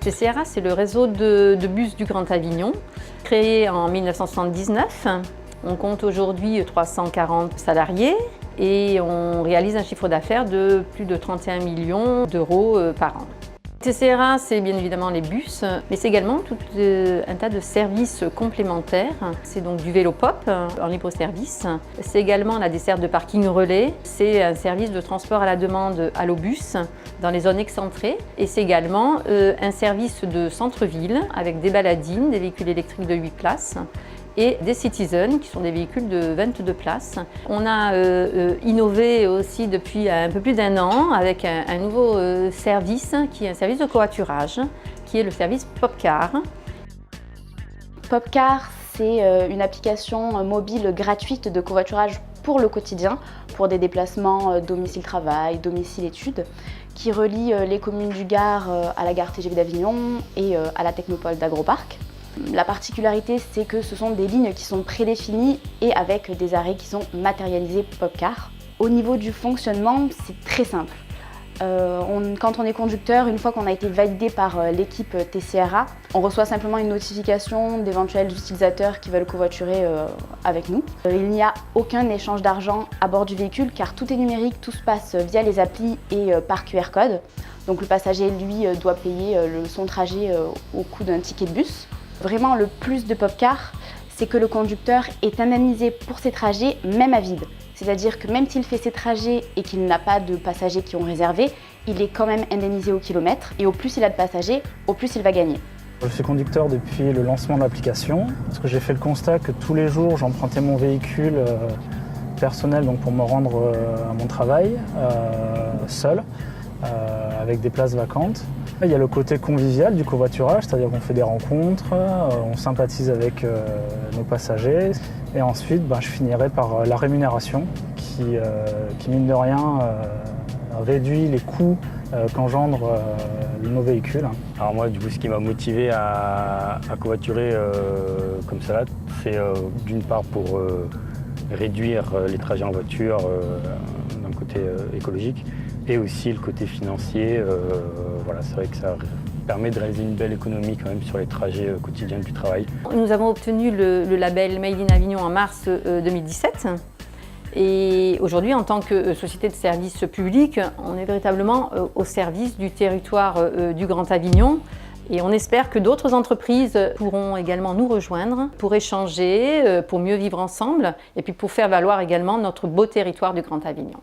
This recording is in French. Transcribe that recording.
TCRA, c'est le réseau de bus du Grand Avignon, créé en 1979. On compte aujourd'hui 340 salariés et on réalise un chiffre d'affaires de plus de 31 millions d'euros par an. TCRA, c'est bien évidemment les bus, mais c'est également tout un tas de services complémentaires. C'est donc du vélo pop en libre-service. C'est également la desserte de parking relais. C'est un service de transport à la demande Allobus dans les zones excentrées. Et c'est également un service de centre-ville avec des baladines, des véhicules électriques de 8 places et des Citizen qui sont des véhicules de 22 places. On a innové aussi depuis un peu plus d'1 an avec un nouveau service qui est un service de covoiturage qui est le service Popcar. Popcar, c'est une application mobile gratuite de covoiturage pour le quotidien, pour des déplacements domicile-travail, domicile-études, qui relie les communes du Gard à la gare TGV d'Avignon et à la Technopole d'Agroparc. La particularité, c'est que ce sont des lignes qui sont prédéfinies et avec des arrêts qui sont matérialisés Popcar. Au niveau du fonctionnement, c'est très simple. Quand on est conducteur, une fois qu'on a été validé par l'équipe TCRA, on reçoit simplement une notification d'éventuels utilisateurs qui veulent covoiturer avec nous. Il n'y a aucun échange d'argent à bord du véhicule car tout est numérique, tout se passe via les applis et par QR code. Donc le passager, lui, doit payer son trajet au coût d'un ticket de bus. Vraiment, le plus de Popcar, c'est que le conducteur est indemnisé pour ses trajets, même à vide. C'est-à-dire que même s'il fait ses trajets et qu'il n'a pas de passagers qui ont réservé, il est quand même indemnisé au kilomètre. Et au plus il a de passagers, au plus il va gagner. Je suis conducteur depuis le lancement de l'application, parce que j'ai fait le constat que tous les jours, j'empruntais mon véhicule personnel donc pour me rendre à mon travail, seul, avec des places vacantes. Il y a le côté convivial du covoiturage, c'est-à-dire qu'on fait des rencontres, on sympathise avec nos passagers. Et ensuite, je finirai par la rémunération qui mine de rien, réduit les coûts qu'engendre nos véhicules. Alors moi, du coup, ce qui m'a motivé à covoiturer comme ça, c'est d'une part pour réduire les trajets en voiture d'un côté écologique, et aussi le côté financier. Voilà, c'est vrai que ça permet de réaliser une belle économie quand même sur les trajets quotidiens du travail. Nous avons obtenu le label Made in Avignon en mars 2017. Et aujourd'hui, en tant que société de service public, on est véritablement au service du territoire du Grand Avignon. Et on espère que d'autres entreprises pourront également nous rejoindre pour échanger, pour mieux vivre ensemble et puis pour faire valoir également notre beau territoire du Grand Avignon.